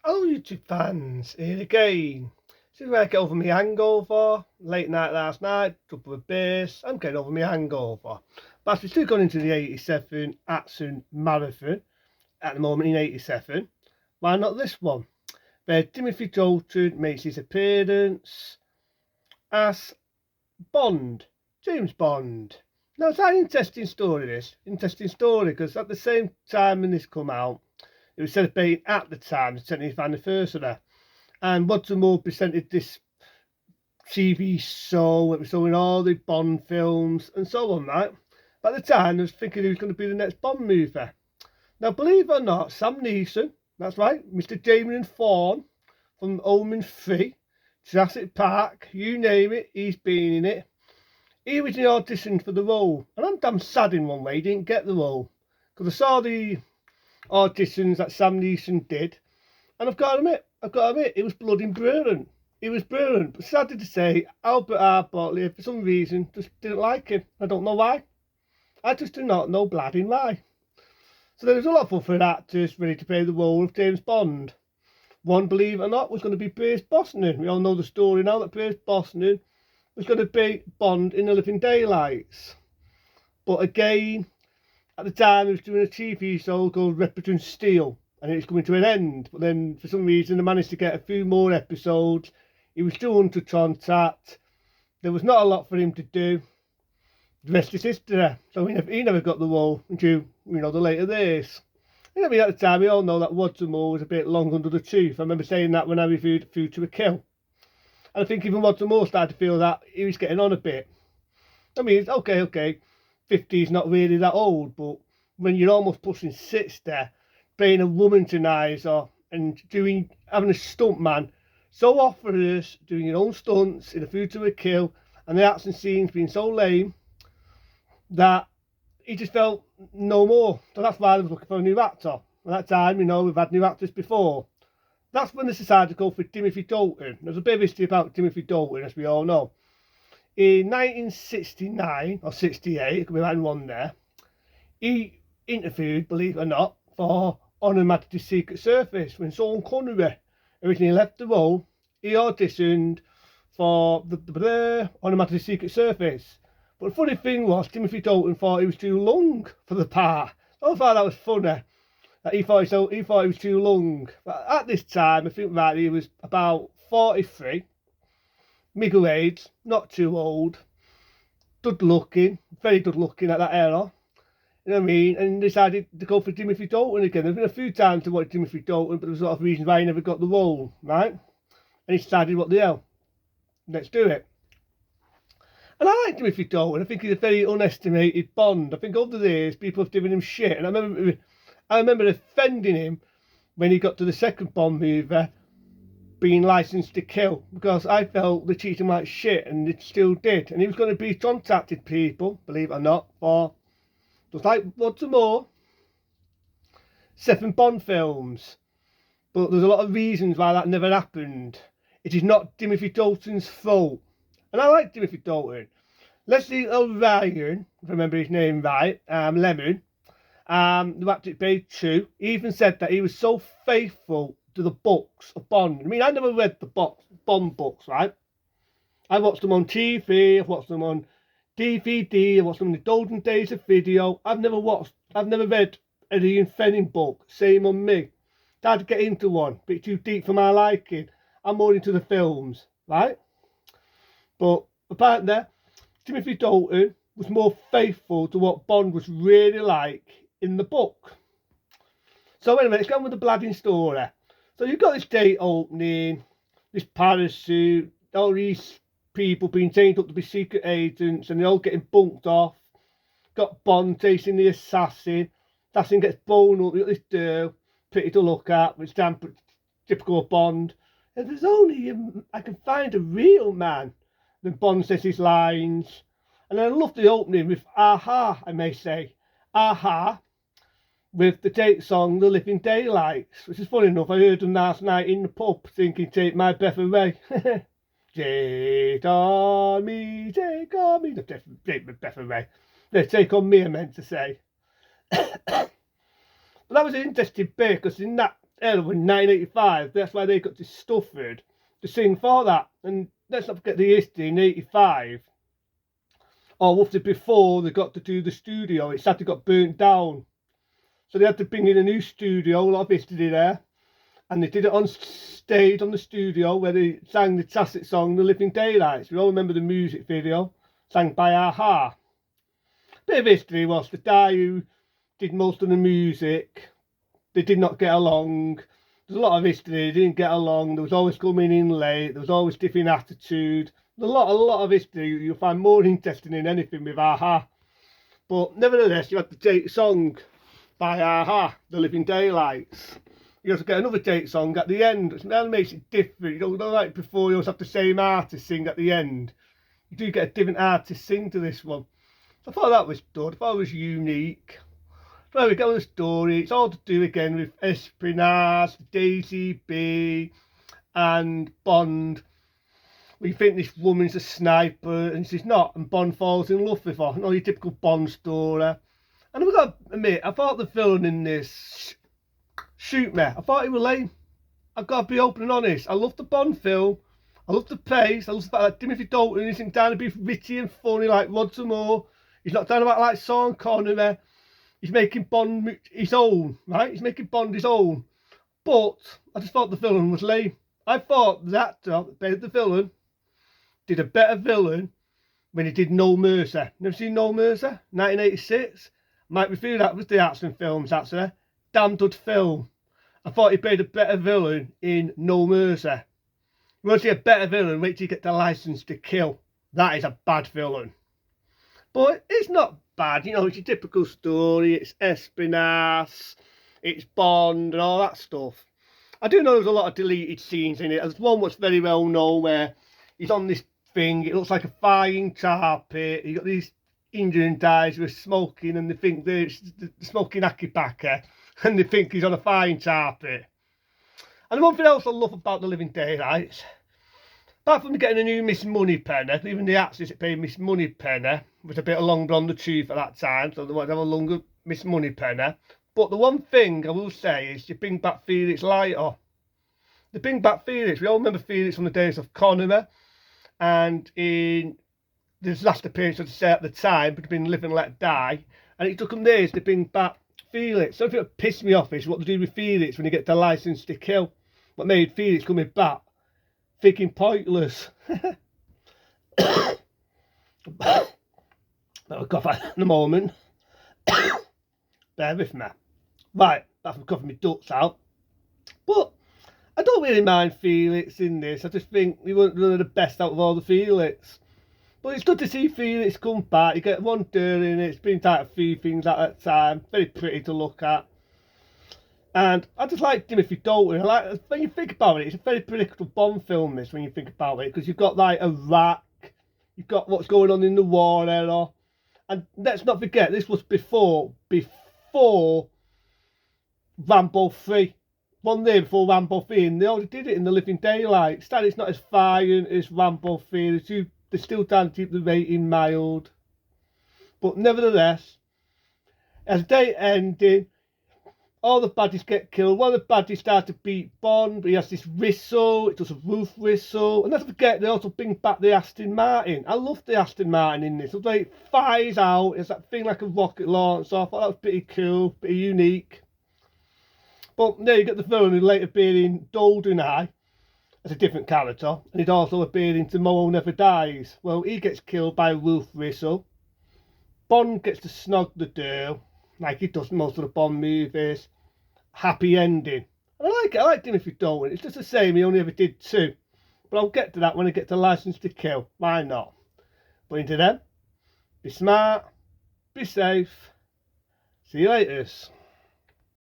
Hello YouTube fans, here again. This is where I get over my hangover. Late night last night, couple of beers, I'm getting over my hangover. But we're still going into the 87 Atsun Marathon at the moment in 87. Why not this one? Where Timothy Dalton makes his appearance as Bond, James Bond. Now it's an interesting story because at the same time when this come out, it was celebrating at the time the 20th anniversary. And Roger Moore presented this TV show. It was showing all the Bond films and so on, right? But at the time, I was thinking he was going to be the next Bond movie. Now, believe it or not, Sam Neeson, that's right, Mr. Damon Thorne from Omen 3, Jurassic Park, you name it, he's been in it. He was in the audition for the role, and I'm damn sad in one way he didn't get the role, because I saw the auditions that Sam Neeson did, and I've got to admit, it was bloody brilliant. It was brilliant, but sadly to say, Albert R. Bartley, for some reason, just didn't like him. I don't know why. I just do not know bladding why. So there was a lot of other actors ready to play the role of James Bond. One, believe it or not, was going to be Pierce Brosnan. We all know the story now that Pierce Brosnan was going to be Bond in The Living Daylights. But again, at the time, he was doing a TV show called Repton Steel, and it was coming to an end. But then, for some reason, they managed to get a few more episodes. He was still under contact. There was not a lot for him to do. The rest is history. So he never got the role until, the later days. At the time, we all know that Roger Moore was a bit long under the tooth. I remember saying that when I reviewed Food to a Kill. And I think even Roger Moore started to feel that he was getting on a bit. I mean, okay, 50 is not really that old, but when you're almost pushing 60, playing a womanizer and having a stuntman so offers, doing your own stunts in A Food to a Kill, and the action scenes being so lame that he just felt no more. So that's why I was looking for a new actor. At that time, we've had new actors before. That's when they decided to go for Timothy Dalton. There's a bit of history about Timothy Dalton, as we all know. In 1969 or 68, it could be one there, he interviewed, believe it or not, for On Her Majesty's Secret Service when Sean Connery originally left the role. He auditioned for the On Her Majesty's Secret Service. But the funny thing was, Timothy Dalton thought he was too long for the part. I thought that was funny. That he thought he was too long. But at this time, I think that he was about 43, middle age, not too old, good looking, very good looking at that era. You know what I mean? And decided to go for Timothy Dalton again. There's been a few times to watch Timothy Dalton, but there was a lot of reasons why he never got the role, right? And he decided, what the hell? Let's do it. And I like Timothy Dalton. I think he's a very unestimated Bond. I think over the years, people have given him shit. And I remember offending him when he got to the second Bond movie, being licensed to kill, because I felt they treated him like shit, and it still did. And he was going to be contacted people, believe it or not, for just like Roger Moore, 7 Bond films. But there's a lot of reasons why that never happened. It is not Timothy Dalton's fault. And I like Timothy Dalton. Leslie O'Ryan, if I remember his name right, Lemon, the actor played 2, he even said that he was so faithful to the books of Bond. I mean, I never read the Bond books, right? I watched them on TV, I've watched them on DVD, I watched them in the golden days of video. I've never read a Ian Fleming book. Same on me. Tried to get into one, a bit too deep for my liking. I'm more into the films, right? But apparently, Timothy Dalton was more faithful to what Bond was really like in the book. So anyway, let's go on with the bladding story. So you've got this date opening, this parachute, all these people being trained up to be secret agents, and they're all getting bunked off. Got Bond chasing the assassin. Assassin gets blown up. You got this girl, pretty to look at, which damn typical Bond. And there's only I can find a real man. Then Bond says his lines. And I love the opening with Aha, I may say. Aha, with the date song The Living Daylights, which is funny enough. I heard them last night in the pub thinking, take my breath away. Take on me, take on me. Take my breath away. No, take on me, I meant to say. But that was an interesting bit, because in that in 1985. That's why they got to Stafford to sing for that. And let's not forget the history in 85. Or roughly before they got to do the studio, it sadly got burnt down. So they had to bring in a new studio, a lot of history there. And they did it on stage on the studio where they sang the classic song, The Living Daylights. We all remember the music video, sang by a-ha. Bit of history was the guy who did most of the music. They did not get along. There's a lot of history. They didn't get along. There was always coming in late. There was always different attitude. There's a lot of history you'll find more interesting than anything with a-ha. But nevertheless, you had the date song by a-ha, The Living Daylights. You also get another date song at the end, which now makes it different. You don't like before you always have the same artist sing at the end. You do get a different artist sing to this one. So I thought that was good. I thought it was unique. So we go to the story. It's all to do again with espionage, Daisy B, and Bond. We think this woman's a sniper, and she's not, and Bond falls in love with her. Not your typical Bond story. And I've got to admit, I thought the villain in this shoot me. I thought he was lame. I've got to be open and honest. I love the Bond film. I love the pace. I love the fact that Timothy Dalton isn't down to be witty and funny like Roger Moore. He's not down about like Sean Connery. He's making Bond his own, right? He's making Bond his own. But I just thought the villain was lame. I thought the actor that played the villain did a better villain when he did No Mercy. Never seen No Mercy? 1986. Might refer that was the action films actually. Damn good film. I thought he played a better villain in No Mercy. You want to see a better villain, wait till you get the license to kill. That is a bad villain. But it's not bad, you know, it's your typical story, it's espionage, it's Bond and all that stuff. I do know there's a lot of deleted scenes in it. There's one that's very well known where he's on this thing, it looks like a flying carpet, you got these Indian guys who are smoking and they think they're smoking akibaka and they think he's on a flying carpet. And one thing else I love about The Living Daylights, apart from getting a new Miss Moneypenny, even the actress that played Miss Moneypenny was a bit longer on the tooth at that time, so they wanted to have a longer Miss Moneypenny. But the one thing I will say is you bring back Felix Leiter. They bring back Felix. We all remember Felix from the days of Connery, and in his last appearance, as I say at the time, but been Live and Let Die, and it took them days to bring back Felix. Something that pissed me off is what they do with Felix when he gets the license to kill. What made Felix coming back thinking pointless. I'll cough in a moment. Bear with me. Right, that's me coughing my ducts out. But I don't really mind Felix in this. I just think we weren't really the best out of all the Felix. But it's good to see Felix come back. You get one girl in it. It's been out a few things at that time. Very pretty to look at. And I just like Timothy Dalton. I like, when you think about it, it's a very predictable Bond film, this, when you think about it. Because you've got like Iraq. You've got what's going on in the war era. And let's not forget, this was before Rambo 3. One day before Rambo 3. And they already did it in The Living Daylights. Still, it's not as violent as Rambo 3. They're still trying to keep the rating mild. But nevertheless, as day ending, all the baddies get killed. One of the baddies starts to beat Bond, but he has this whistle, it does a roof whistle. And don't forget, they also bring back the Aston Martin. I love the Aston Martin in this. Although it fires out, it's that thing like a rocket launcher. I thought that was pretty cool, pretty unique. But there you get the villain who later appeared in GoldenEye as a different character. And he'd also appeared in Tomorrow Never Dies. Well, he gets killed by a roof whistle. Bond gets to snog the girl, like he does most of the Bond movies. Happy ending. And I like it. I like Timothy Dalton. It's just the same. He only ever did 2. But I'll get to that when I get to License to Kill. Why not? But until then, be smart, be safe. See you later.